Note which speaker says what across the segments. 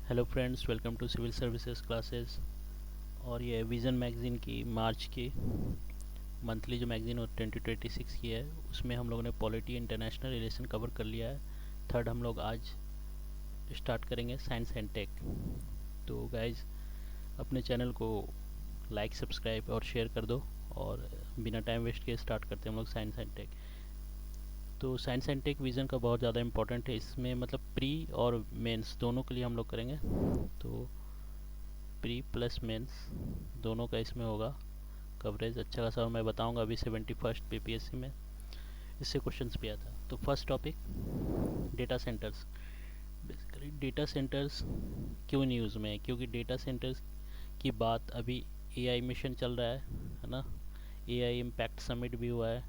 Speaker 1: Hello friends, welcome to civil services classes. और ये vision magazine की मार्च की मंथली जो मैगज़ीन और 2026 की है, उसमें हम लोगों ने पॉलिटी इंटरनेशनल रिलेशन कवर कर लिया है। थर्ड हम लोग आज स्टार्ट करेंगे साइंस एंड टेक। तो गाइज, अपने चैनल को लाइक, सब्सक्राइब और शेयर कर दो। और बिना टाइम वेस्ट किए स्टार्ट करते हैं हम लोग साइंस एंड टेक। तो साइंस एंड टेक विज़न का बहुत ज़्यादा इंपॉर्टेंट है। इसमें मतलब प्री और मेंस दोनों के लिए हम लोग करेंगे। तो प्री प्लस मेंस दोनों का इसमें होगा कवरेज अच्छा खासा। और मैं बताऊंगा अभी 71st पीपीएससी में इससे क्वेश्चंस भी आया था। तो first topic, data centres. Basically data centres क्यों न्यूज़ में है? क्योंकि डेटा सेंटर्स की बात अभी एआई मिशन चल रहा है ना। एआई इम्पैक्ट समिट भी हुआ है।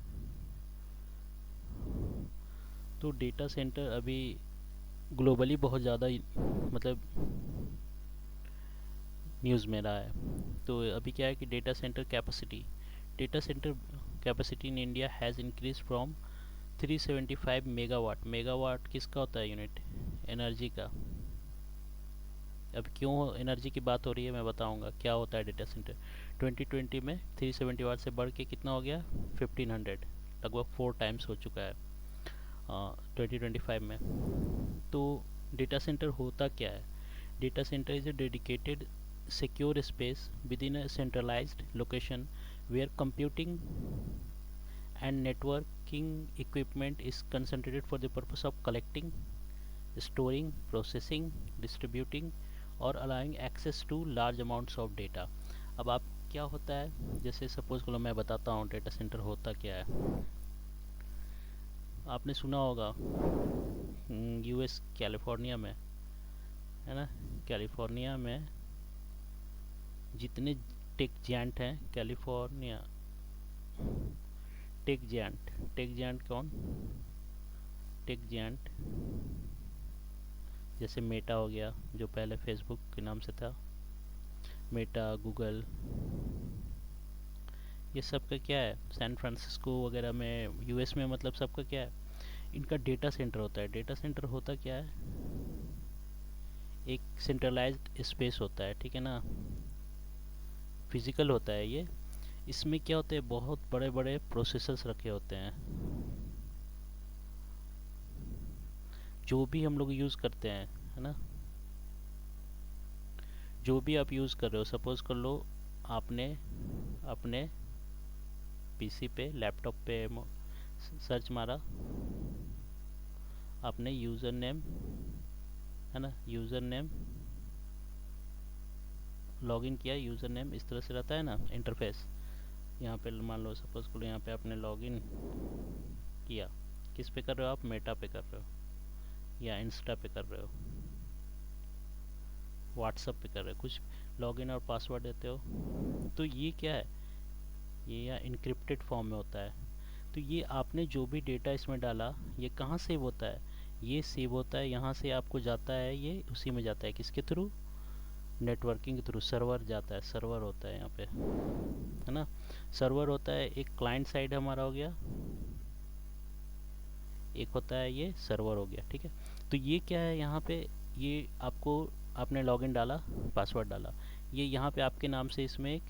Speaker 1: तो डेटा सेंटर अभी ग्लोबली बहुत ज़्यादा मतलब न्यूज़ में रहा है। तो अभी क्या है कि data centre capacity in India has increase from 375 megawatt. Megawatt किसका होता है? यूनिट एनर्जी का। अब क्यों एनर्जी की बात हो रही है मैं बताऊंगा क्या होता है डेटा सेंटर। 2020 में 370 वाट से बढ़ के कितना हो गया? 1500, लगभग 4 टाइम्स हो चुका है 2025 में। तो डेटा सेंटर होता क्या है? Data center is a dedicated secure space within a centralized location where computing and networking equipment is concentrated for the purpose of collecting, storing, processing, distributing और allowing access to large amounts of data। अब आप क्या होता है, जैसे suppose करो मैं बताता हूँ डेटा सेंटर होता क्या है। आपने सुना होगा यूएस कैलिफोर्निया में, है ना, कैलिफोर्निया में जितने टेक जायंट हैं कैलिफोर्निया, टेक जायंट कौन? टेक जायंट जैसे मेटा हो गया, जो पहले फेसबुक के नाम से था, मेटा, गूगल, ये सब का क्या है? सैन फ्रांसिस्को वगैरह में, यूएस में, मतलब सबका क्या है? इनका डेटा सेंटर होता है। डेटा सेंटर होता क्या है? एक सेंट्रलाइज्ड स्पेस होता है, ठीक है ना, फिजिकल होता है ये। इसमें क्या होते हैं? बहुत बड़े बड़े प्रोसेसर्स रखे होते हैं। जो भी हम लोग यूज़ करते हैं, है ना, जो भी आप यूज़ कर रहे हो, सपोज़ कर लो आपने अपने पीसी पे, लैपटॉप पे सर्च मारा, आपने यूज़र नेम, है ना, यूज़र नेम लॉगिन किया। यूज़र नेम इस तरह से रहता है ना इंटरफेस। यहाँ पे मान लो सपोज़ करो यहाँ पे आपने लॉगिन किया। किस पे कर रहे हो आप? मेटा पे कर रहे हो या इंस्टा पे कर रहे हो, व्हाट्सअप पे कर रहे हो, कुछ लॉगिन और पासवर्ड देते हो। तो ये क्या है? ये या इनक्रिप्टेड फॉर्म में होता है। तो ये आपने जो भी डेटा इसमें डाला, ये कहाँ सेव होता है? ये सेव होता है यहाँ से, आपको जाता है ये उसी में जाता है। किसके थ्रू? नेटवर्किंग के थ्रू। सर्वर जाता है, सर्वर होता है यहाँ पे, है ना, सर्वर होता है। एक क्लाइंट साइड हमारा हो गया, एक होता है ये सर्वर हो गया, ठीक है। तो ये क्या है यहाँ पे? ये आपको, आपने लॉगिन डाला, पासवर्ड डाला, ये यहाँ पे आपके नाम से इसमें एक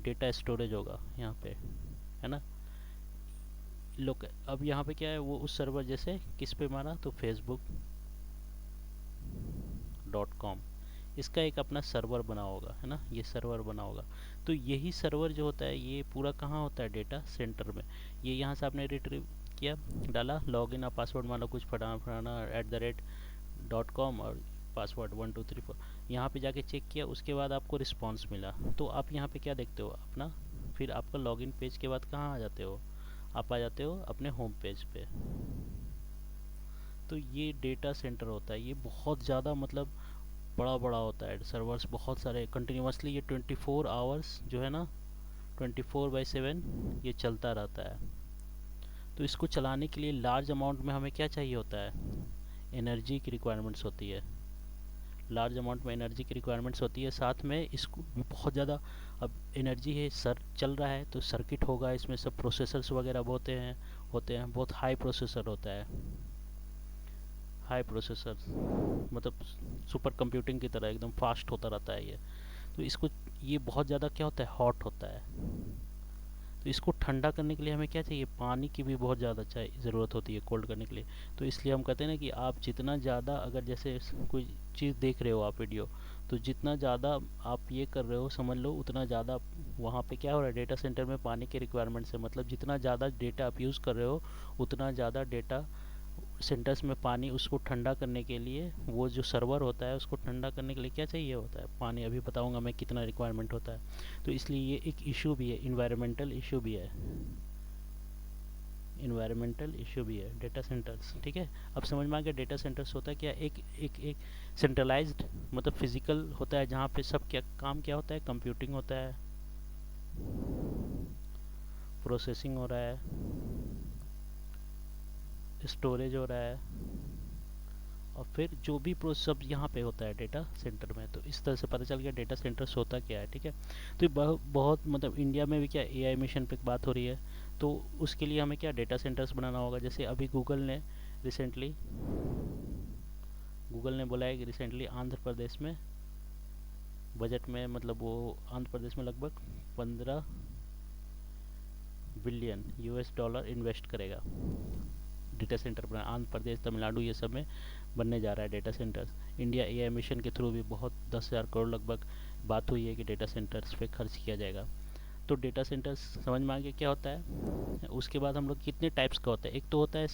Speaker 1: डेटा स्टोरेज होगा यहाँ पे, है ना। लोग अब यहाँ पे क्या है, वो उस सर्वर, जैसे किस पे मारा तो facebook.com, इसका एक अपना सर्वर बना होगा, है ना, ये सर्वर बना होगा। तो यही सर्वर जो होता है ये पूरा कहाँ होता है? डेटा सेंटर में। ये यहाँ से आपने रिट्रीव किया, डाला लॉगिन और पासवर्ड, मान लो कुछ फलाना फलाना @.com और पासवर्ड 1234, यहाँ पे जाके चेक किया, उसके बाद आपको रिस्पॉन्स मिला। तो आप यहाँ पे क्या देखते हो अपना? फिर आपका लॉगिन पेज के बाद कहाँ आ जाते हो? आप आ जाते हो अपने होम पेज पे। तो ये डेटा सेंटर होता है। ये बहुत ज़्यादा मतलब बड़ा बड़ा होता है, सर्वर्स बहुत सारे कंटिन्यूसली, ये 24 आवर्स जो है ना, 24/7 ये चलता रहता है। तो इसको चलाने के लिए लार्ज अमाउंट में हमें क्या चाहिए होता है? एनर्जी की रिक्वायरमेंट्स होती है। लार्ज अमाउंट में एनर्जी की रिक्वायरमेंट्स होती है। साथ में इसको बहुत ज़्यादा, अब एनर्जी है, सर चल रहा है तो सर्किट होगा, इसमें सब प्रोसेसर्स वगैरह होते हैं, बहुत हाई प्रोसेसर होता है, हाई प्रोसेसर, मतलब सुपर कंप्यूटिंग की तरह एकदम फास्ट होता रहता है ये। तो इसको, ये बहुत ज़्यादा क्या होता है, हॉट होता है। तो इसको ठंडा करने के लिए हमें क्या चाहिए, पानी की भी बहुत ज़्यादा ज़रूरत होती है कोल्ड करने के लिए। तो इसलिए हम कहते हैं ना कि आप जितना ज़्यादा, अगर जैसे कोई चीज़ देख रहे हो आप वीडियो, तो जितना ज़्यादा आप ये कर रहे हो समझ लो, उतना ज़्यादा वहाँ पे क्या हो रहा है, डेटा सेंटर में पानी के रिक्वायरमेंट्स है। मतलब जितना ज़्यादा डेटा आप यूज़ कर रहे हो, उतना ज़्यादा डेटा सेंटर्स में पानी, उसको ठंडा करने के लिए, वो जो सर्वर होता है उसको ठंडा करने के लिए क्या चाहिए होता है, पानी। अभी बताऊंगा मैं कितना रिक्वायरमेंट होता है। तो इसलिए ये एक इशू भी है, इन्वायरमेंटल इशू भी है, इन्वायरमेंटल इशू भी है डेटा सेंटर्स। ठीक है, अब समझ में आ गया डेटा सेंटर्स होता है क्या। एक सेंट्रलाइज्ड, मतलब फिजिकल होता है, जहाँ पे सब क्या काम क्या होता है, कंप्यूटिंग होता है, प्रोसेसिंग हो रहा है, स्टोरेज हो रहा है, और फिर जो भी प्रोसेस सब यहाँ पे होता है डेटा सेंटर में। तो इस तरह से पता चल गया डेटा सेंटर्स होता क्या है। ठीक है, तो ये बहुत मतलब इंडिया में भी क्या एआई मिशन पे बात हो रही है, तो उसके लिए हमें क्या डेटा सेंटर्स बनाना होगा। जैसे अभी रिसेंटली गूगल ने बोला है कि रिसेंटली आंध्र प्रदेश में बजट में, मतलब वो आंध्र प्रदेश में लगभग 15 बिलियन यूएस डॉलर इन्वेस्ट करेगा डेटा सेंटर पर। आंध्र प्रदेश, तमिलनाडु, ये सब में बनने जा रहा है data centres. India AI mission के थ्रू भी बहुत 10,000 करोड़ लगभग बात हुई है कि डेटा सेंटर्स पे खर्च किया जाएगा। तो डेटा सेंटर्स समझ में आ गया क्या होता है। उसके बाद हम लोग कितने टाइप्स का होता है। एक तो होता है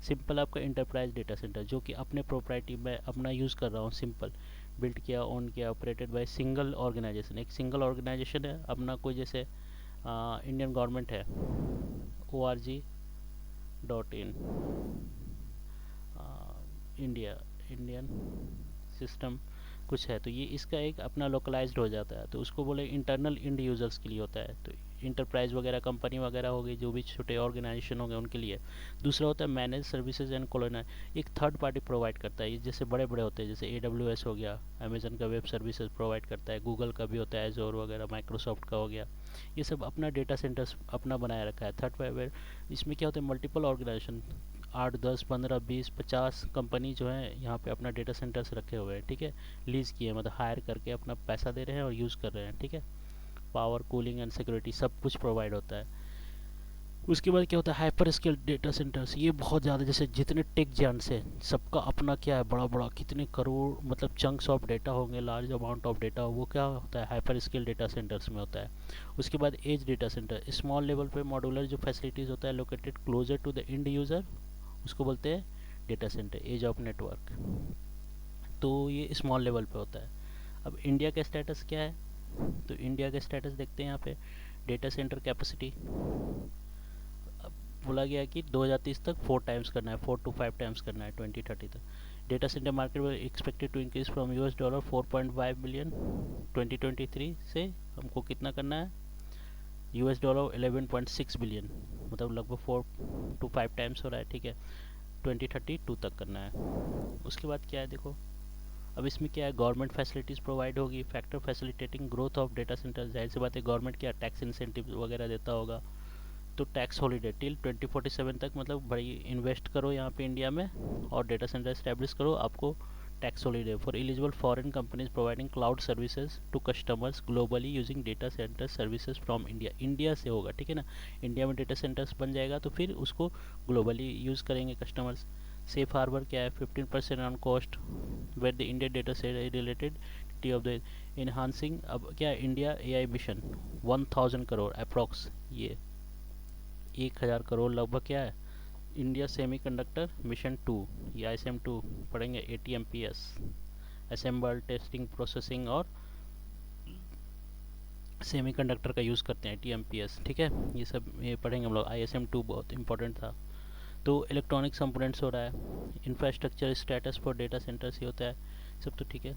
Speaker 1: सिंपल आपका इंटरप्राइज डेटा सेंटर, जो कि अपने प्रॉपर्टी में अपना यूज़ कर रहा हूँ, सिंपल बिल्ड किया, ऑन किया, ऑपरेटेड बाय सिंगल ऑर्गेनाइजेशन। एक सिंगल ऑर्गेनाइजेशन है अपना, कोई जैसे इंडियन गवर्नमेंट है, org.in, इंडिया, इंडियन सिस्टम कुछ है, तो ये इसका एक अपना लोकलाइज्ड हो जाता है। तो उसको बोले इंटरनल इंड यूज़र्स के लिए होता है। तो इंटरप्राइज वगैरह, कंपनी वगैरह हो गई, जो भी छोटे ऑर्गेनाइजेशन हो गए उनके लिए। दूसरा होता है मैनेज सर्विसेज एंड कॉलोनाइज, एक थर्ड पार्टी प्रोवाइड करता है। ये जैसे बड़े बड़े होते हैं, जैसे AWS हो गया, अमेजन का वेब सर्विसेज प्रोवाइड करता है, गूगल का भी होता है, एजोर वगैरह, माइक्रोसॉफ्ट का हो गया। ये सब अपना डेटा सेंटर्स अपना बनाया रखा है। थर्ड पार्टी, इसमें क्या होता है, मल्टीपल ऑर्गेनाइजेशन, 8, 10, 15, 20, 50 कंपनी जो है यहाँ पे अपना डेटा सेंटर्स रखे हुए हैं। ठीक है, लीज किए, मतलब हायर करके अपना पैसा दे रहे हैं और यूज़ कर रहे हैं। ठीक है, पावर, कूलिंग एंड सिक्योरिटी सब कुछ प्रोवाइड होता है। उसके बाद क्या होता है, हाइपर स्केल डेटा सेंटर्स। ये बहुत ज़्यादा, जैसे जितने टेक जायंट्स हैं सबका अपना क्या है, बड़ा बड़ा कितने करोड़, मतलब चंक्स ऑफ डेटा होंगे, लार्ज अमाउंट ऑफ डेटा, वो क्या होता है, हाइपर स्केल डेटा सेंटर्स में होता है। उसके बाद edge data centre, small level पे मॉड्यूलर जो फैसिलिटीज़ होता है, located closer to the end user, उसको बोलते हैं data centre, edge of network. तो ये स्मॉल लेवल पे होता है। अब इंडिया का स्टेटस क्या है, तो इंडिया का स्टेटस देखते हैं यहाँ पे। डेटा सेंटर कैपेसिटी बोला गया कि 2030 तक 4 टाइम्स करना है, 4 to 5 टाइम्स करना है 2030 तक। डेटा सेंटर मार्केट में expected to increase from $4.5 billion 2023 से, हमको कितना करना है, $11.6 बिलियन, मतलब लगभग 4 to 5 टाइम्स हो रहा है। ठीक है, 2032 तक करना है। उसके बाद क्या है देखो, अब इसमें क्या है, गवर्नमेंट फैसिलिटीज़ प्रोवाइड होगी, factor facilitating growth of data centre. जाहिर सी बात है, गवर्नमेंट क्या टैक्स इंसेंटिव वगैरह देता होगा। तो टैक्स हॉलीडे टिल 2047 तक, मतलब भाई इन्वेस्ट करो यहाँ पे इंडिया में और डेटा सेंटर इस्टेब्लिश करो, आपको tax holiday for eligible foreign companies providing cloud services to customers globally using data centre services from India. India से होगा, ठीक है ना, इंडिया में डेटा सेंटर्स बन जाएगा तो फिर उसको ग्लोबली यूज़ करेंगे कस्टमर्स। सेफ हार्बर क्या है, 15% on cost where the India data set related of the enhancing. अब क्या India AI mission 1000 crore approx, ये 1000 करोड़ लगभग क्या है। इंडिया सेमीकंडक्टर मिशन 2, या ISM2 पढ़ेंगे, ATMPS, असेंबल टेस्टिंग प्रोसेसिंग और सेमीकंडक्टर का यूज़ करते हैं, ATMPS। ठीक है, ये सब ये पढ़ेंगे हम लोग। ISM2 बहुत इंपॉर्टेंट था। तो इलेक्ट्रॉनिक्स कंपोनेंट्स हो रहा है, infrastructure status for data centers ही होता है, सब तो ठीक है।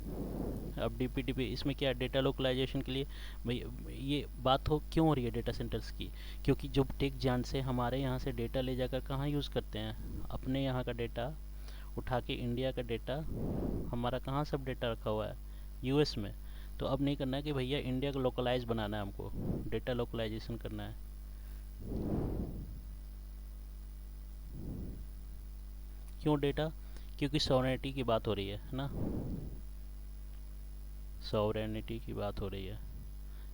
Speaker 1: अब DPDP, इसमें क्या है, डेटा लोकलाइजेशन के लिए। भाई ये बात हो क्यों हो रही है डेटा सेंटर्स की, क्योंकि जो टेक जान से हमारे यहाँ से डेटा ले जाकर कहाँ यूज़ करते हैं, अपने यहाँ का डेटा उठा के इंडिया का डेटा, हमारा कहाँ सब डेटा रखा हुआ है, US में। तो अब नहीं करना है कि भैया इंडिया को लोकलाइज बनाना है, हमको डेटा लोकलाइजेशन करना है। क्यों डेटा, क्योंकि सॉवरेनिटी की बात हो रही है ना, सॉवरेनिटी की बात हो रही है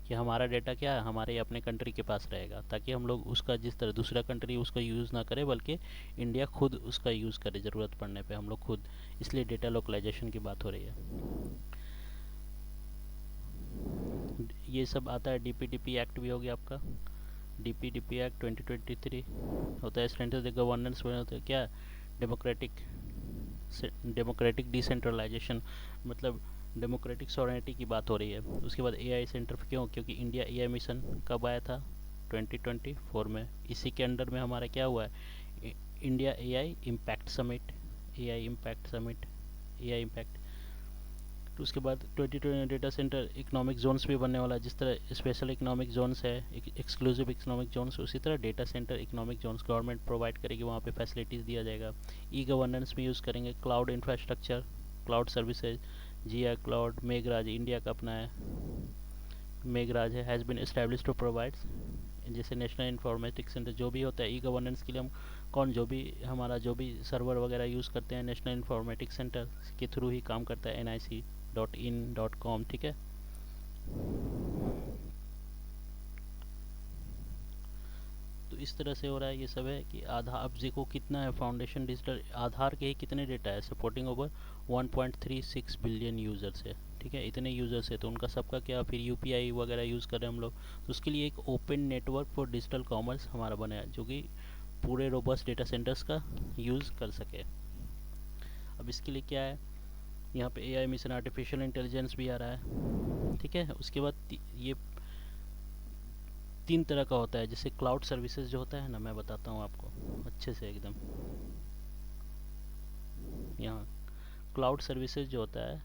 Speaker 1: कि हमारा डेटा क्या है, हमारे अपने कंट्री के पास रहेगा, ताकि हम लोग उसका जिस तरह दूसरा कंट्री उसका यूज़ ना करे, बल्कि इंडिया खुद उसका यूज़ करे ज़रूरत पड़ने पे हम लोग खुद। इसलिए डेटा लोकलाइजेशन की बात हो रही है। ये सब आता है, डीपीडीपी एक्ट भी हो गया आपका। डीपीडीपी एक्ट 2023 होता है स्टैंडर्ड गवर्नेंस में, होता है क्या, डेमोक्रेटिक डेमोक्रेटिक डिसेंट्रलाइजेशन, मतलब डेमोक्रेटिक सॉवरेनिटी की बात हो रही है। उसके बाद एआई सेंटर क्यों, क्योंकि इंडिया एआई मिशन कब आया था, 2024 में। इसी के अंडर में हमारा क्या हुआ है, India AI impact summit, AI impact summit, AI impact. तो उसके बाद 2020 डेटा सेंटर इकोनॉमिक जोन्स भी बनने वाला है। जिस तरह स्पेशल इकोनॉमिक जोन्स है, एक्सक्लूसिव इकोनॉमिक जोन्स, उसी तरह data centre economic zones government provide करेगी, वहाँ पे फैसिलिटीज़ दिया जाएगा। ई गवर्नेंस भी यूज़ करेंगे, cloud infrastructure, cloud services, G I cloud, Meghraj India का अपना है, मेघराज है, has been establish to provide, जैसे नेशनल इंफॉर्मेटिक्स सेंटर जो भी होता है ई गवर्नेंस के लिए, हम कौन जो भी हमारा जो भी सर्वर वगैरह यूज़ करते हैं नेशनल इंफॉर्मेटिक्स सेंटर के थ्रू ही काम करता है, nic.in.com, ठीक है। तो इस तरह से हो रहा है, ये सब है कि आधार, अब देखो कितना है फाउंडेशन डिजिटल, आधार के ही कितने डेटा है, सपोर्टिंग ओवर 1.36 बिलियन यूज़र्स है, ठीक है, इतने यूज़र्स है, तो उनका सबका क्या, फिर यूपीआई वगैरह यूज़ कर रहे हैं हम लोग, तो उसके लिए एक open network for digital commerce हमारा बना है, जो कि पूरे रोबस्ट डेटा सेंटर्स का यूज़ कर सके। अब इसके लिए क्या है, यहाँ पे एआई मिशन आर्टिफिशियल इंटेलिजेंस भी आ रहा है, ठीक है। उसके बाद ये 3 तरह का होता है, जैसे क्लाउड सर्विसेज जो होता है ना, मैं बताता हूँ आपको अच्छे से एकदम। यहाँ क्लाउड सर्विसेज जो होता है,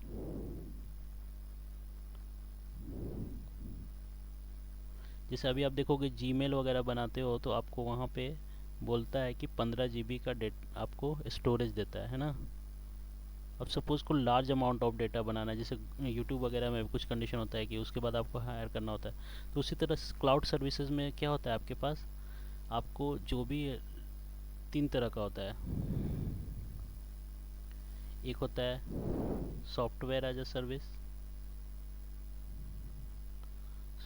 Speaker 1: जैसे अभी आप देखोगे जीमेल वगैरह बनाते हो तो आपको वहाँ पे बोलता है कि 15 GB का डेट आपको स्टोरेज देता है ना। अब सपोज़ को लार्ज अमाउंट ऑफ डेटा बनाना है, जैसे यूट्यूब वगैरह में कुछ कंडीशन होता है कि उसके बाद आपको हायर करना होता है, तो उसी तरह क्लाउड सर्विसेज में क्या होता है आपके पास, आपको जो भी 3 तरह का होता है। एक होता है software as a service,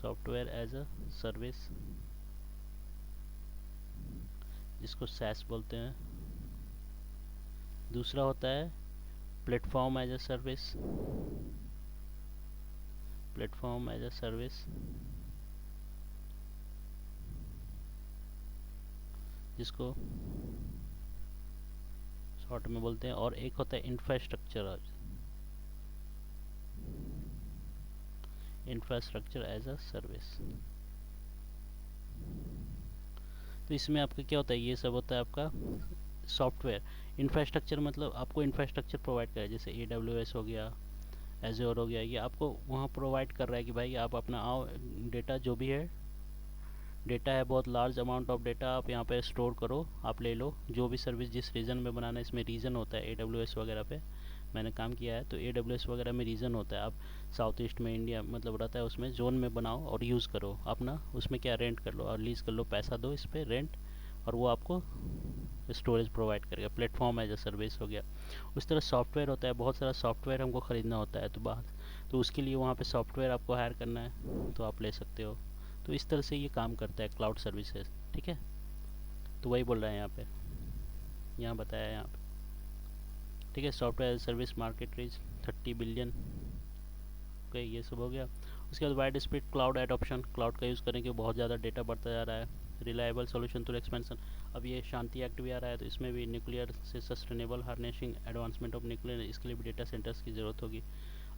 Speaker 1: software as a service जिसको SaaS बोलते हैं। दूसरा होता है platform as a service, platform as a service जिसको शॉर्ट में बोलते हैं। और एक होता है infrastructure, infrastructure as a service. तो इसमें आपका क्या होता है, ये सब होता है आपका सॉफ्टवेयर। इंफ्रास्ट्रक्चर मतलब आपको इंफ्रास्ट्रक्चर प्रोवाइड करे, जैसे AWS हो गया, एज्योर हो गया, ये आपको वहाँ प्रोवाइड कर रहा है कि भाई आप अपना आओ, डेटा जो भी है, डेटा है बहुत लार्ज अमाउंट ऑफ डेटा, आप यहाँ पे स्टोर करो, आप ले लो, जो भी सर्विस जिस रीजन में बनाना है, इसमें रीजन होता है AWS वगैरह पे मैंने काम किया है, तो AWS वगैरह में रीजन होता है, आप साउथ ईस्ट में इंडिया मतलब रहता है, उसमें जोन में बनाओ और यूज़ करो अपना, उसमें क्या रेंट कर लो और लीज कर लो, पैसा दो इस पर रेंट, और वो आपको स्टोरेज प्रोवाइड करेगा, प्लेटफॉर्म एज अ सर्विस हो गया। उस तरह सॉफ्टवेयर होता है, बहुत सारा सॉफ्टवेयर हमको ख़रीदना होता है तो बाहर, तो उसके लिए वहाँ पे सॉफ्टवेयर आपको हायर करना है तो आप ले सकते हो। तो इस तरह से ये काम करता है क्लाउड सर्विसेज, ठीक है। तो वही बोल रहे हैं यहाँ पे, यहाँ बताया है यहाँ पे, ठीक है। Software service market reach 30 billion, okay, ये सब हो गया। उसके बाद wide spread cloud adoption, cloud का यूज़ करेंगे, बहुत ज़्यादा डेटा बढ़ता जा रहा है। रिलायबल सोल्यूशन टू एक्सपेंशन, अब ये शांति एक्ट भी आ रहा है, तो इसमें भी न्यूक्लियर से sustainable harnessing advancement of nuclear, इसके लिए भी डेटा सेंटर्स की ज़रूरत होगी।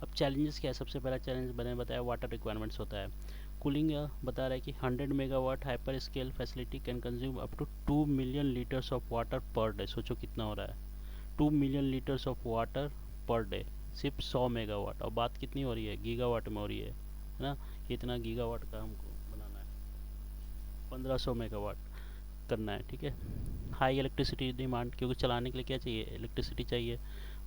Speaker 1: अब चैलेंजेस क्या है, सबसे पहला चैलेंज मैंने बताया वाटर रिक्वायरमेंट्स होता है। कूलिंग बता रहा है कि 100 megawatt hyper scale facility can consume up to 2 million litres of water per day. सोचो कितना हो रहा है, 2 million litres of water per day, सिर्फ 100 मेगावाट। और बात कितनी हो रही है, गीगावाट में हो रही है ना, कितना गीगावाट का हमको बनाना है, 1500 मेगावाट करना है, ठीक है। हाई इलेक्ट्रिसिटी डिमांड, क्योंकि चलाने के लिए क्या चाहिए, इलेक्ट्रिसिटी चाहिए।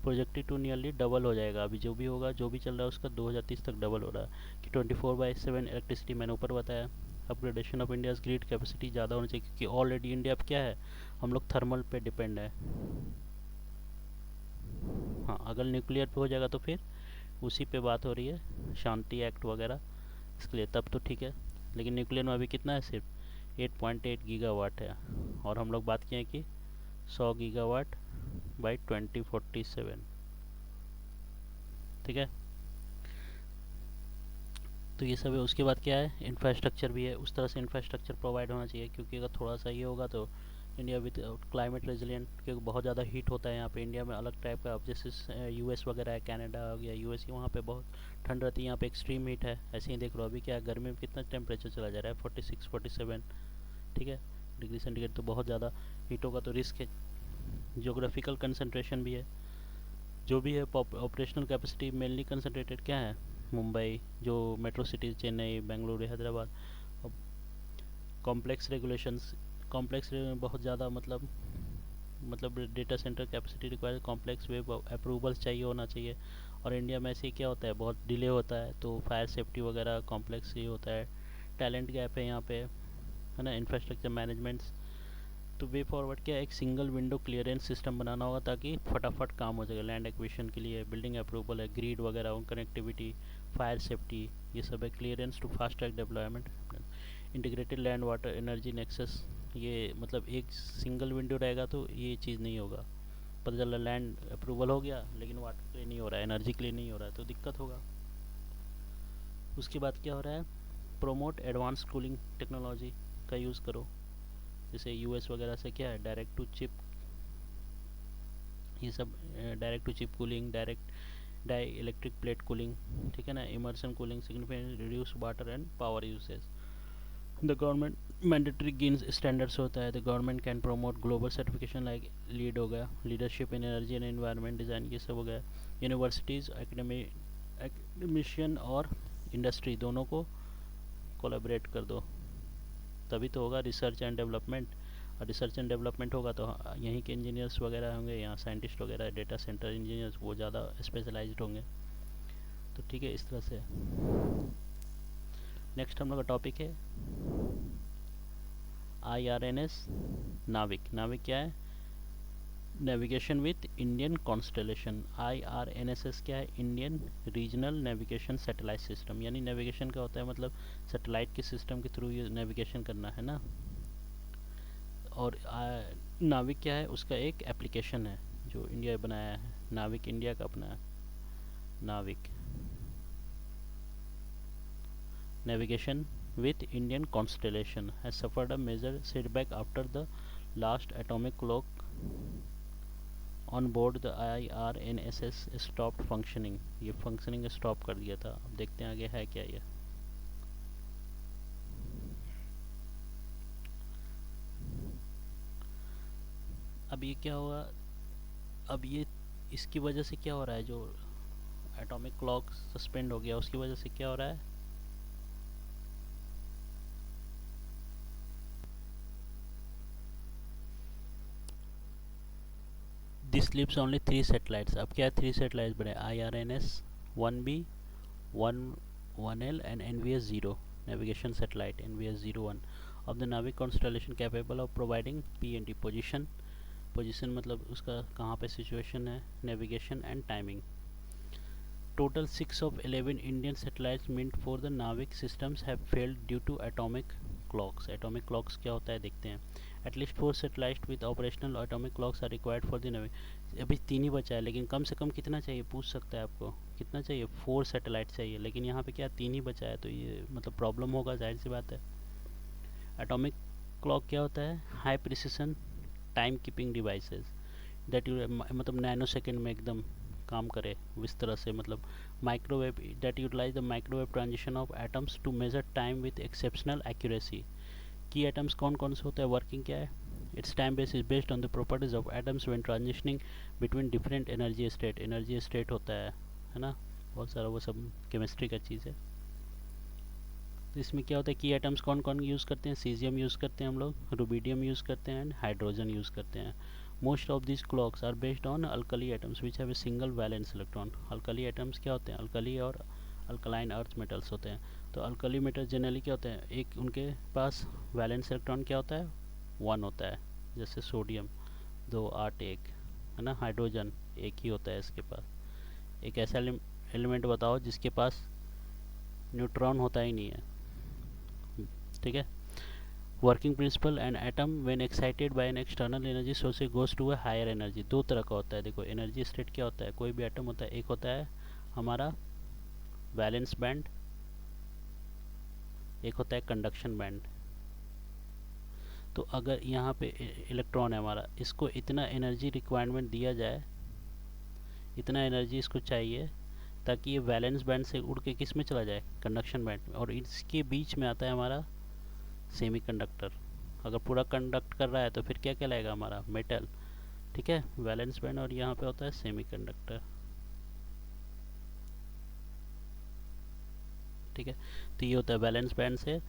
Speaker 1: प्रोजेक्टेड टू नियरली डबल हो जाएगा, अभी जो भी होगा, जो भी चल रहा है उसका 2030 तक डबल हो रहा है कि 24/7 इलेक्ट्रिसिटी, मैंने ऊपर बताया। Upgradation of India's grid capacity ज़्यादा होनी चाहिए, क्योंकि ऑलरेडी इंडिया अब क्या है, हम लोग थर्मल पे डिपेंड है, हाँ, अगर न्यूक्लियर पे हो जाएगा तो फिर उसी पे बात हो रही है, शांति एक्ट वगैरह, इसके लिए तब तो ठीक है। लेकिन न्यूक्लियर में अभी कितना है, सिर्फ 8.8 गीगावाट है, और हम लोग बात किए हैं कि 100 गीगावाट बाई 2047, ठीक है। तो ये सब है। उसके बाद क्या है, इंफ्रास्ट्रक्चर भी है, उस तरह से इंफ्रास्ट्रक्चर प्रोवाइड होना चाहिए, क्योंकि अगर थोड़ा सा ये होगा तो इंडिया विद क्लाइमेट रेजिलियंट, क्योंकि बहुत ज़्यादा हीट होता है यहाँ पे इंडिया में अलग टाइप का। अब जैसे यूएस वगैरह है, कनाडा हो गया, यूएस, वहाँ पे बहुत ठंड रहती है, यहाँ पे एक्सट्रीम हीट है। ऐसे ही देख लो अभी क्या गर्मी में कितना टेम्परेचर चला जा रहा है, 46 47, ठीक है, डिग्री सेंटीग्रेड। तो बहुत ज़्यादा हीट होगा तो रिस्क है। जोग्राफिकल कंसनट्रेशन भी है, जो भी है। ऑपरेशनल कैपेसिटी मेनली कंसनट्रेटेड क्या है, मुंबई, जो मेट्रो सिटीज़, चेन्नई, बेंगलुरु, हैदराबाद। अब कॉम्प्लेक्स रेगुलेशंस, कॉम्प्लेक्स बहुत ज़्यादा, मतलब data centre capacity require complex web approvals चाहिए, होना चाहिए। और इंडिया में ऐसे ही क्या होता है, बहुत डिले होता है, तो फायर सेफ्टी वगैरह कॉम्प्लेक्स ये होता है। टैलेंट गैप है यहाँ पे, है ना, इंफ्रास्ट्रक्चर मैनेजमेंट्स। तो वे फॉरवर्ड क्या, एक सिंगल विंडो क्लियरेंस सिस्टम बनाना होगा, ताकि फटाफट काम हो जाएगा। लैंड एक्विजिशन के लिए, बिल्डिंग अप्रूवल है, ग्रिड वगैरह, कनेक्टिविटी, फायर सेफ्टी, ये सब है। Clearance to fast track development, integrated land water energy nexus. ये मतलब एक सिंगल विंडो रहेगा तो ये चीज़ नहीं होगा। पता चला लैंड अप्रूवल हो गया लेकिन वाटर के लिए नहीं हो रहा है, एनर्जी के लिए नहीं हो रहा है, तो दिक्कत होगा। उसके बाद क्या हो रहा है, प्रोमोट एडवांस कूलिंग टेक्नोलॉजी का यूज़ करो। जैसे यूएस वगैरह से क्या है, डायरेक्ट टू चिप, ये सब direct to chip cooling, direct dielectric plate cooling, ठीक है ना, immersion cooling, significant reduce water and power usage. The government mandatory gains standards होता है। The government can promote global certification like LEED हो गया, leadership in energy and environment design, ये सब हो गया। यूनिवर्सिटीज़, एकेडमिशियन और इंडस्ट्री दोनों को कोलैबोरेट कर दो, तभी तो होगा रिसर्च एंड डेवलपमेंट। और रिसर्च एंड डेवलपमेंट होगा तो यहीं के इंजीनियर्स वगैरह होंगे, यहाँ साइंटिस्ट वगैरह, डेटा सेंटर इंजीनियर्स, वो ज़्यादा स्पेशलाइज्ड होंगे। तो ठीक है, इस तरह से। नेक्स्ट हम लोग का टॉपिक है IRNS नाविक। नाविक क्या है, navigation with Indian constellation. IRNSS क्या है, Indian regional navigation satellite system. यानी नेविगेशन का होता है, मतलब सैटेलाइट के सिस्टम के थ्रू ये नेविगेशन करना है ना। और नाविक क्या है, उसका एक एप्लीकेशन है जो इंडिया बनाया है। नाविक इंडिया का अपना है। नाविक navigation with Indian constellation has suffered a major setback after the last atomic clock on board the IRNSS stopped functioning। ये फंक्शनिंग स्टॉप कर दिया था। अब देखते हैं आगे है क्या ये। अब ये क्या हुआ, अब ये इसकी वजह से क्या हो रहा है, जो एटॉमिक क्लॉक सस्पेंड हो गया उसकी वजह से क्या हो रहा है, दिस लिव्स ओनली 3 सैटेलाइट्स। अब क्या है, 3 सैटेलाइट्स बने, IRNS 1B, 1L and NVS-0 navigation satellite, NVS-01 of the Navik constellation capable of providing PNT position मतलब उसका कहाँ पे सिचुएशन है, navigation and timing. Total 6 of 11 Indian satellites meant for the Navik systems have failed due to atomic clocks। atomic clocks क्या होता है देखते हैं। At least 4 satellites with operational atomic clocks are required for the Navik। अभी 3 ही बचा है, लेकिन कम से कम कितना चाहिए, पूछ सकता है आपको कितना चाहिए, 4 सैटेलाइट चाहिए, लेकिन यहाँ पे क्या 3 ही बचा है, तो ये मतलब प्रॉब्लम होगा, जाहिर सी बात है। एटॉमिक क्लॉक क्या होता है, high precision time keeping devices that you, मतलब नैनो सेकेंड में एकदम काम करे इस तरह से। मतलब microwave that utilize the microwave transition of atoms to measure time with exceptional accuracy. की एटम्स कौन कौन से होते हैं, वर्किंग क्या है, it's time base is based on the properties of atoms when transitioning between different energy state. Energy state होता है ना, बहुत सारा वो सब केमिस्ट्री का चीज़ है। तो इसमें क्या होता है, की एटम्स कौन कौन यूज़ करते हैं, सीजियम यूज़ करते हैं हम लोग, रुबिडियम यूज़ करते हैं एंड हाइड्रोजन यूज़ करते हैं। Most of this clocks are based on alkali atoms which have a single valence electron. Alkali atoms क्या होते हैं, अल्कली और अल्कलाइन अर्थ मेटल्स होते हैं। तो अल्कली मेटल जनरली क्या होते हैं, एक उनके पास वैलेंस इलेक्ट्रॉन क्या होता है, 1 होता है, जैसे सोडियम 2 8 1, है ना। हाइड्रोजन एक ही होता है इसके पास। एक ऐसा एलिमेंट बताओ जिसके पास न्यूट्रॉन होता ही नहीं है। ठीक है। Working principle, an atom when excited by an external energy source goes to a higher energy. दो तरह का होता है, देखो एनर्जी स्टेट क्या होता है, कोई भी एटम होता है, एक होता है हमारा वैलेंस बैंड, एक होता है कंडक्शन बैंड। तो अगर यहाँ पे इलेक्ट्रॉन है हमारा, इसको इतना एनर्जी रिक्वायरमेंट दिया जाए, इतना एनर्जी इसको चाहिए ताकि ये वैलेंस बैंड से उड़ के किस में चला जाए, कंडक्शन बैंड में, और इसके बीच में आता है हमारा सेमीकंडक्टर। अगर पूरा कंडक्ट कर रहा है तो फिर क्या कहलाएगा, हमारा मेटल। ठीक है, वैलेंस बैंड और यहाँ पे होता है सेमीकंडक्टर। ठीक है, तो ये होता है वैलेंस बैंड से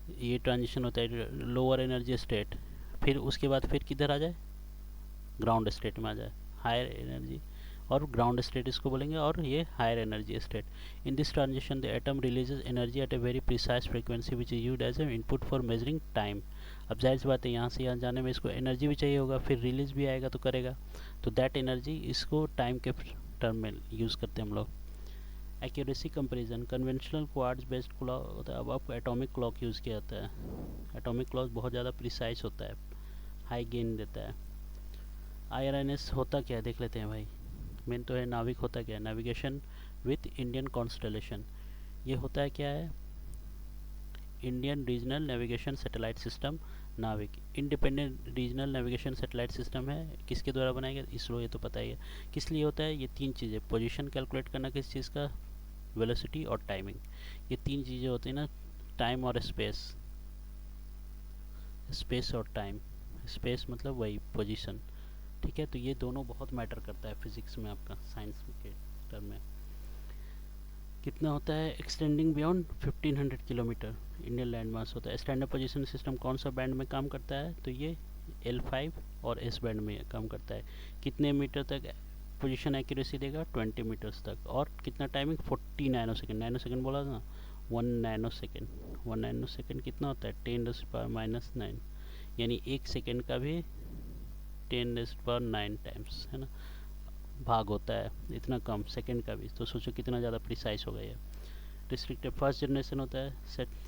Speaker 1: ये ट्रांजिशन होता है लोअर एनर्जी स्टेट, फिर उसके बाद फिर किधर आ जाए, ग्राउंड स्टेट में आ जाए, हायर एनर्जी, और ग्राउंड स्टेट इसको बोलेंगे, और ये higher energy state. In this transition the atom releases energy at a very precise frequency which is used as a input for measuring time. अब जाहिर सी बात है, यहाँ से यहाँ जाने में इसको एनर्जी भी चाहिए होगा, फिर रिलीज भी आएगा तो करेगा, तो दैट एनर्जी इसको टाइम के टर्म में यूज़ करते हैं हम लोग। Accuracy comparison, conventional quartz based clock होता है, अब आपको एटॉमिक क्लॉक यूज़ किया जाता है। एटॉमिक क्लॉक बहुत ज़्यादा प्रिसाइज होता है, हाई गेन देता है। IRNS होता क्या है देख लेते हैं भाई। मेन तो है नाविक, होता क्या है, नेविगेशन विथ इंडियन कॉन्स्टलेशन। ये होता है क्या है, Indian regional navigation satellite system, NavIC. Independent regional navigation satellite system है, किसके द्वारा बनाया गया, इसरो, ये तो पता ही है। किस लिए होता है, ये तीन चीज़ें, पोजीशन कैलकुलेट करना किस चीज़ का, वेलोसिटी और टाइमिंग, ये तीन चीज़ें होती हैं ना, टाइम और स्पेस, स्पेस और टाइम, स्पेस मतलब वही पोजीशन। ठीक है, तो ये दोनों बहुत मैटर करता है फिजिक्स में, आपका साइंस के टर्म में। कितना होता है, extending beyond 1500 kilometre Indian land mass होता है। स्टैंडर्ड पोजीशन सिस्टम कौन सा बैंड में काम करता है, तो ये L5 और S बैंड में काम करता है। कितने मीटर तक पोजीशन एक्यूरेसी देगा, 20 मीटर्स तक, और कितना timing, 40 nano second. Nano second बोला था ना, 1 नैनो सेकेंड। 1 नैनो सेकेंड कितना होता है, 10⁻⁹, यानी एक सेकेंड का भी 10⁹ टाइम्स, है ना, भाग होता है, इतना कम सेकंड का भी। तो सोचो कितना ज़्यादा प्रिसाइज हो गया है। रिस्ट्रिक्टेड फर्स्ट जनरेशन होता है,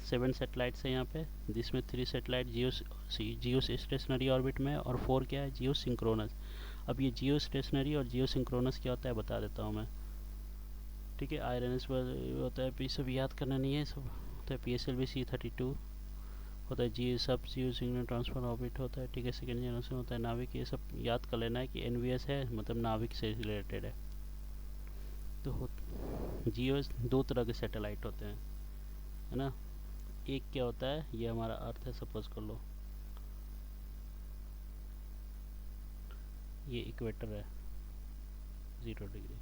Speaker 1: 7 सेटेलाइट्स है यहाँ पे, जिसमें 3 सेटेलाइट जियो स्टेशनरी ऑर्बिट में, और 4 क्या है, जियो सिंक्रोनस। अब ये जियो स्टेशनरी और जियो सिंक्रोनस क्या होता है बता देता हूँ मैं। ठीक है, IRNS होता है, सब याद करना नहीं है, सब होता है PSLV C32 होता है, जी सब जियो सिग्नल ट्रांसफर ऑर्बिट होता है। ठीक है, सेकेंड जनरेशन होता है नाविक। ये सब याद कर लेना है कि NVS है मतलब नाविक से रिलेटेड है। तो जियो दो तरह के सैटेलाइट होते हैं, है ना। एक क्या होता है, ये हमारा अर्थ है, सपोज कर लो ये इक्वेटर है 0 डिग्री,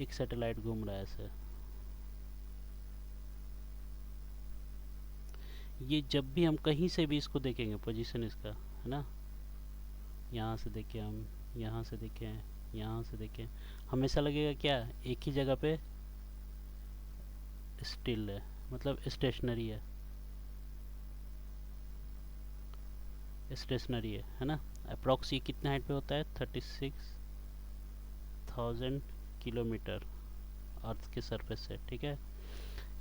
Speaker 1: एक सैटेलाइट घूम रहा है ऐसे। ये जब भी हम कहीं से भी इसको देखेंगे पोजीशन इसका, है ना, यहाँ से देखें हम, यहाँ से देखें, यहाँ से देखें, हमेशा लगेगा क्या, एक ही जगह पे स्टिल है, मतलब स्टेशनरी है, स्टेशनरी है ना। अप्रॉक्स ये कितना हाइट पे होता है, 36,000 किलोमीटर अर्थ के सरफेस से। ठीक है,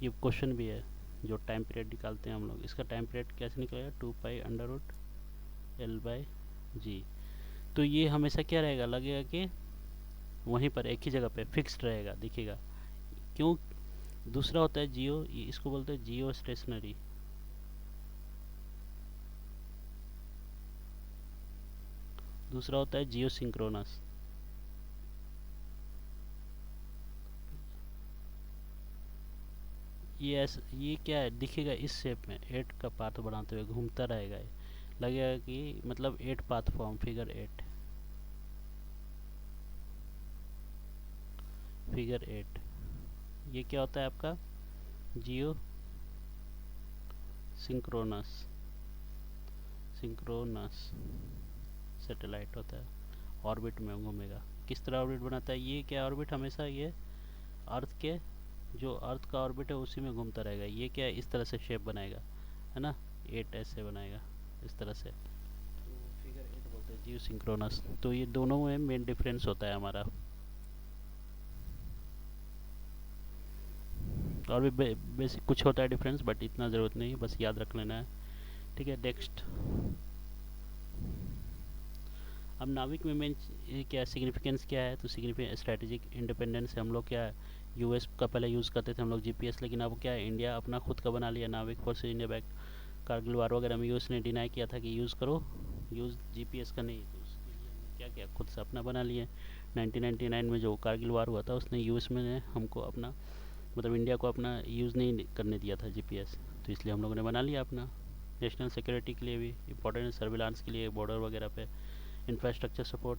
Speaker 1: ये क्वेश्चन भी है जो टाइम पीरियड निकालते हैं हम लोग, इसका टाइम पीरियड कैसे निकलेगा, 2π√L/g। तो ये हमेशा क्या रहेगा, लगेगा कि वहीं पर एक ही जगह पे फिक्स्ड रहेगा, दिखेगा। क्यों, दूसरा होता है जियो, इसको बोलते हैं जियो स्टेशनरी। दूसरा होता है जियो सिंक्रोनस। ये क्या है, दिखेगा इस शेप में, 8 का पाथ बनाते हुए घूमता रहेगा, ये लगेगा कि मतलब 8 पाथ फॉर्म, फिगर 8, फिगर 8। ये क्या होता है आपका, जियो सिंक्रोनस, सिंक्रोनस सैटेलाइट होता है, ऑर्बिट में घूमेगा। किस तरह ऑर्बिट बनाता है, ये क्या ऑर्बिट, हमेशा ये अर्थ के, जो अर्थ का ऑर्बिट है उसी में घूमता रहेगा। ये क्या है, इस तरह से शेप बनाएगा, है ना, 8 ऐसे बनाएगा इस तरह से, तो फिगर 8 बोलते हैं जियो सिंक्रोनस। तो ये दोनों में मेन डिफरेंस होता है हमारा। और भी बेसिक कुछ होता है डिफरेंस, बट इतना ज़रूरत नहीं, बस याद रख लेना है। ठीक है, नेक्स्ट। अब नाविक में मेन क्या सिग्निफिकेंस क्या है, तो सिग्निफिकेंस स्ट्रेटेजिक इंडिपेंडेंस है। हम लोग क्या है, यूएस का पहले यूज़ करते थे हम लोग जीपीएस, लेकिन अब क्या है, इंडिया अपना खुद का बना लिया नाविक फोर्सेज इंडिया बैक। कारगिल वार वगैरह में यूएस ने डिनाई किया था कि यूज़ करो, यूज़ जीपीएस का नहीं, तो उसके लिए हमने क्या किया, खुद से अपना बना लिए। 1999 में जो कारगिल वार हुआ था उसने यूएस में हमको अपना, मतलब इंडिया को अपना यूज़ नहीं करने दिया था जीपीएस, तो इसलिए हम लोगों ने बना लिया अपना। नेशनल सिक्योरिटी के लिए भी इम्पोर्टेंट है, सर्विलांस के लिए, बॉर्डर वगैरह पे, इंफ्रास्ट्रक्चर सपोर्ट,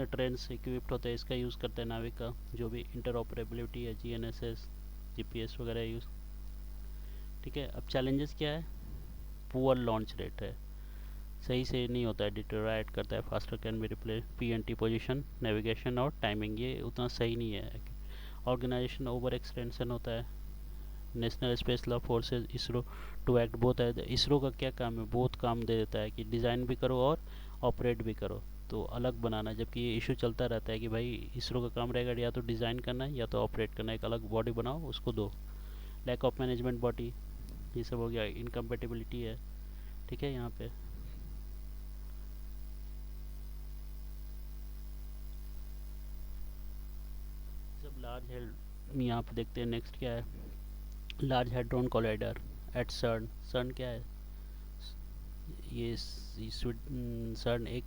Speaker 1: ट्रेन से इक्विप्ड होते हैं, इसका यूज़ करते हैं नाविक का। जो भी इंटरऑपरेबिलिटी है, जीएनएसएस, जीपीएस वगैरह यूज़। ठीक है, अब चैलेंजेस क्या है, पुअर लॉन्च रेट है, सही से नहीं होता है, डिटोराइट करता है, faster can be replay, PNT position, navigation और टाइमिंग ये उतना सही नहीं है। ऑर्गेनाइजेशन ओवर एक्सटेंशन होता है। National space law forces ISRO to act both है, इसरो का क्या काम है, बहुत काम दे देता है कि डिज़ाइन भी करो और ऑपरेट भी करो, तो अलग बनाना, जबकि ये इशू चलता रहता है कि भाई इसरो का काम रहेगा या तो डिज़ाइन करना है या तो ऑपरेट करना है, एक अलग बॉडी बनाओ उसको दो। लैक ऑफ मैनेजमेंट बॉडी, ये सब हो गया, इनकम्पेटिबिलिटी है। ठीक है, यहाँ पे सब लार्ज हेड, यहाँ पे देखते हैं नेक्स्ट क्या है, लार्ज हेड्रोन कोलाइडर एट सर्न। सर्न क्या है, ये सर्न एक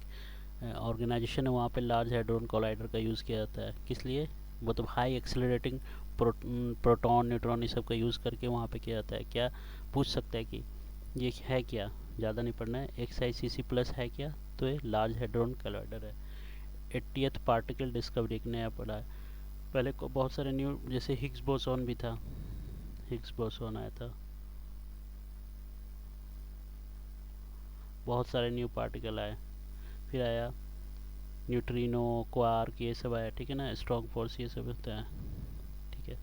Speaker 1: ऑर्गेनाइजेशन है, वहाँ पे लार्ज हेड्रोन कोलाइडर का यूज़ किया जाता है। किस लिए, मतलब हाई एक्सेलरेटिंग प्रोटॉन न्यूट्रॉन ये सब का यूज़ करके वहाँ पे किया जाता है। क्या पूछ सकता है कि ये है क्या, ज़्यादा नहीं पढ़ना है, XICC प्लस है क्या, तो ये लार्ज हेड्रोन कोलाइडर है। 80th पार्टिकल डिस्कवरी एक नया पड़ा है, पहले को बहुत सारे न्यू, जैसे हिग्स बोसॉन भी था, हिग्स बोसॉन आया था, बहुत सारे न्यू पार्टिकल आए, फिर आया न्यूट्रिनो, क्वार्क, ये सब आया। ठीक है ना, स्ट्रॉन्ग फोर्स ये सब होता है। ठीक है,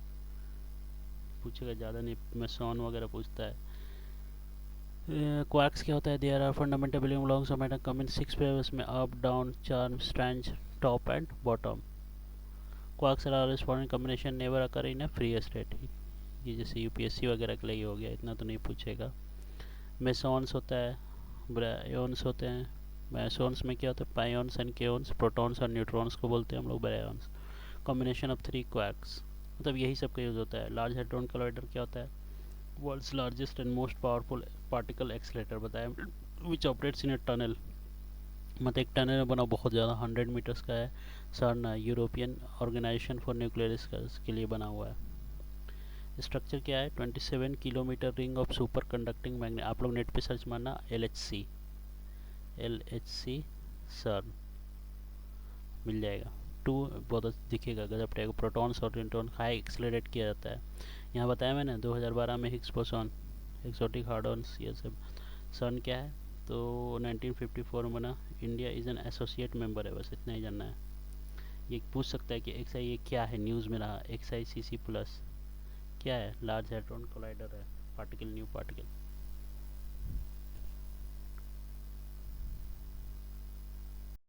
Speaker 1: पूछेगा ज़्यादा नहीं, मेसॉन वगैरह पूछता है। क्वार्क्स क्या होता है, there are fundamental building blocks of atom come in 6 pairs में, up down charm strange, top and bottom. Quarks are responding combination never occur in a free state. ये जैसे यूपीएससी वगैरह के लिए हो गया, इतना तो नहीं पूछेगा। मेसॉन्स होता है, ब्रायोन्स होते हैं। मेसॉन्स में क्या होता है, पायोन्स एंड केओन्स, प्रोटॉन्स और न्यूट्रॉन्स को बोलते हैं हम लोग ब्रायोन्स। कॉम्बिनेशन ऑफ 3 क्वार्क्स, मतलब यही सब का यूज़ होता है। लार्ज हेड्रोन कोलाइडर क्या होता है, world's largest and most powerful particle accelerator बताया, which operates in a tunnel, मतलब एक टनल में बना, बहुत ज़्यादा 100 मीटर्स का है। सर्न यूरोपियन ऑर्गेनाइजेशन फॉर न्यूक्लियर के लिए बना हुआ है। स्ट्रक्चर क्या है, 27 kilometre ring of super conducting magnet, आप लोग नेट पे सर्च मारना LHC, LHC सर्न मिल जाएगा। टू बहुत दिखेगा, गजब टाइप, प्रोटॉन्स और न्यूट्रॉन हाई एक्सलेरेट किया जाता है। यहाँ बताया मैंने 2012 में हिग्स बोसॉन, एक्सोटिक हार्डॉन्स, ये सब। सन क्या है, तो 1954 में बना, India is an associate member है, बस इतना ही जानना है। ये पूछ सकता है कि एक्सआई ये क्या है, न्यूज़ में रहा XICC प्लस क्या है, लार्ज हेड्रोन कोलाइडर है, पार्टिकल न्यू पार्टिकल।